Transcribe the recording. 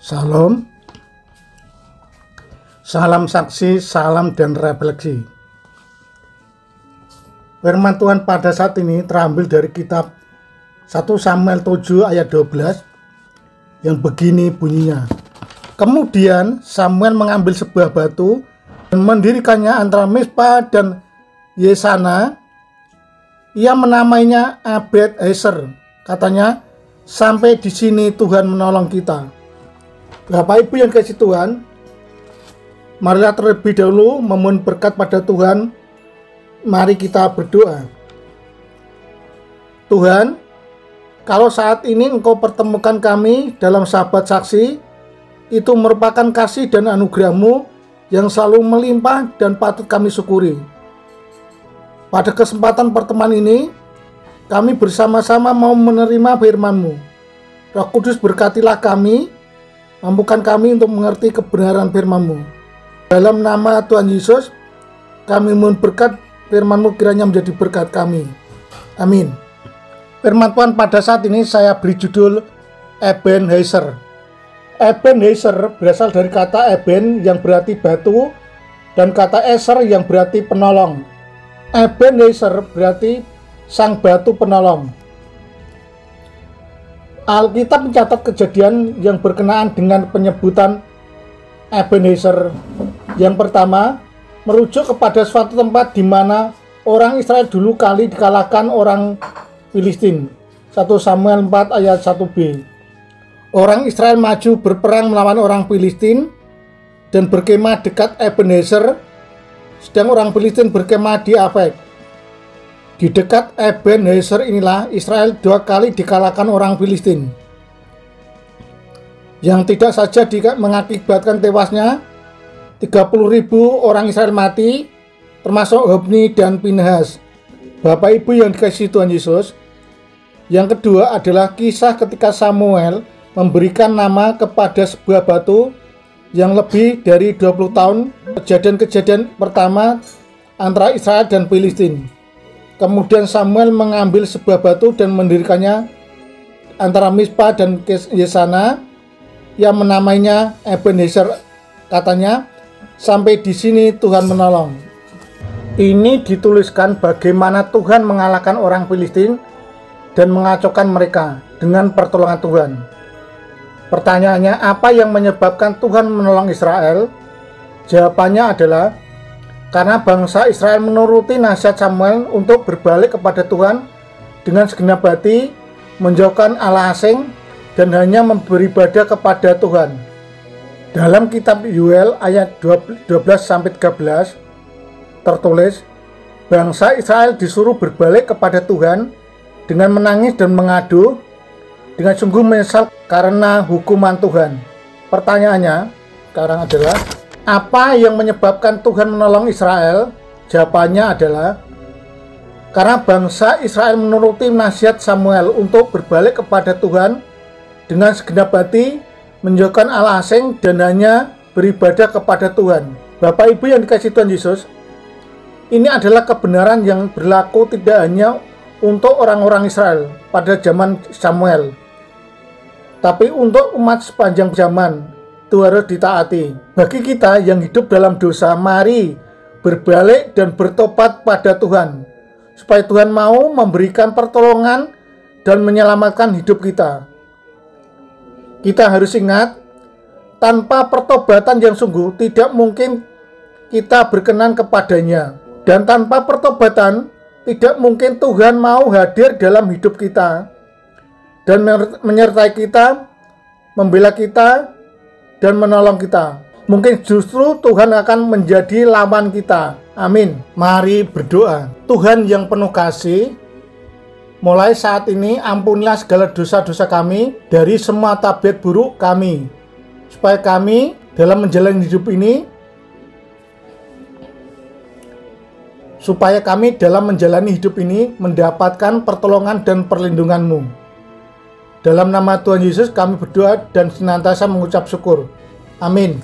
Salam, salam saksi, salam dan refleksi. Firman Tuhan pada saat ini terambil dari kitab 1 Samuel 7 ayat 12 yang begini bunyinya. Kemudian Samuel mengambil sebuah batu dan mendirikannya antara Mispa dan Yesana. Ia menamainya Abed-Ezer. Katanya, sampai di sini Tuhan menolong kita. Bapak Ibu yang kasih Tuhan, marilah terlebih dahulu memohon berkat pada Tuhan. Mari kita berdoa. Tuhan, kalau saat ini Engkau pertemukan kami dalam sahabat saksi, itu merupakan kasih dan anugerah-Mu yang selalu melimpah dan patut kami syukuri. Pada kesempatan pertemuan ini, kami bersama-sama mau menerima firman-Mu. Roh Kudus, berkatilah kami, mampukan kami untuk mengerti kebenaran firman-Mu. Dalam nama Tuhan Yesus, kami mohon berkat firman-Mu kiranya menjadi berkat kami. Amin. Firman Tuhan pada saat ini saya beri judul Ebenezer. Ebenezer berasal dari kata Eben yang berarti batu dan kata Ezer yang berarti penolong. Ebenezer berarti sang batu penolong. Alkitab mencatat kejadian yang berkenaan dengan penyebutan Ebenezer. Yang pertama, merujuk kepada suatu tempat di mana orang Israel dulu kali dikalahkan orang Filistin. 1 Samuel 4 ayat 1b. Orang Israel maju berperang melawan orang Filistin dan berkemah dekat Ebenezer, sedang orang Filistin berkemah di Afek. Di dekat Ebenezer inilah Israel 2 kali dikalahkan orang Filistin, yang tidak saja mengakibatkan tewasnya 30.000 orang Israel mati, termasuk Hofni dan Pinehas. Bapak Ibu yang dikasihi Tuhan Yesus, yang kedua adalah kisah ketika Samuel memberikan nama kepada sebuah batu yang lebih dari 20 tahun, kejadian-kejadian pertama antara Israel dan Filistin. Kemudian Samuel mengambil sebuah batu dan mendirikannya antara Mispa dan Yesana, yang menamainya Ebenezer. Katanya, sampai di sini Tuhan menolong. Ini dituliskan bagaimana Tuhan mengalahkan orang Filistin dan mengacaukan mereka dengan pertolongan Tuhan. Pertanyaannya, apa yang menyebabkan Tuhan menolong Israel? Jawabannya adalah karena bangsa Israel menuruti nasihat Samuel untuk berbalik kepada Tuhan dengan segenap hati, menjauhkan Allah asing, dan hanya beribadah kepada Tuhan. Dalam kitab Yoel ayat 12-13 tertulis, bangsa Israel disuruh berbalik kepada Tuhan dengan menangis dan mengadu, dengan sungguh menyesal karena hukuman Tuhan. Pertanyaannya sekarang adalah, apa yang menyebabkan Tuhan menolong Israel? Jawabannya adalah karena bangsa Israel menuruti nasihat Samuel untuk berbalik kepada Tuhan dengan segenap hati, menjauhkan Allah asing, dan hanya beribadah kepada Tuhan. Bapak Ibu yang dikasihi Tuhan Yesus, ini adalah kebenaran yang berlaku tidak hanya untuk orang-orang Israel pada zaman Samuel, tapi untuk umat sepanjang zaman. Itu harus ditaati. Bagi kita yang hidup dalam dosa, mari berbalik dan bertobat pada Tuhan, supaya Tuhan mau memberikan pertolongan dan menyelamatkan hidup kita. Kita harus ingat, tanpa pertobatan yang sungguh tidak mungkin kita berkenan kepadanya, dan tanpa pertobatan tidak mungkin Tuhan mau hadir dalam hidup kita dan menyertai kita, membela kita, dan menolong kita. Mungkin justru Tuhan akan menjadi lawan kita. Amin. Mari berdoa. Tuhan yang penuh kasih, mulai saat ini ampunilah segala dosa-dosa kami dari semua tabiat buruk kami, supaya kami dalam menjalani hidup ini, mendapatkan pertolongan dan perlindungan-Mu. Dalam nama Tuhan Yesus kami berdoa dan senantiasa mengucap syukur. Amin.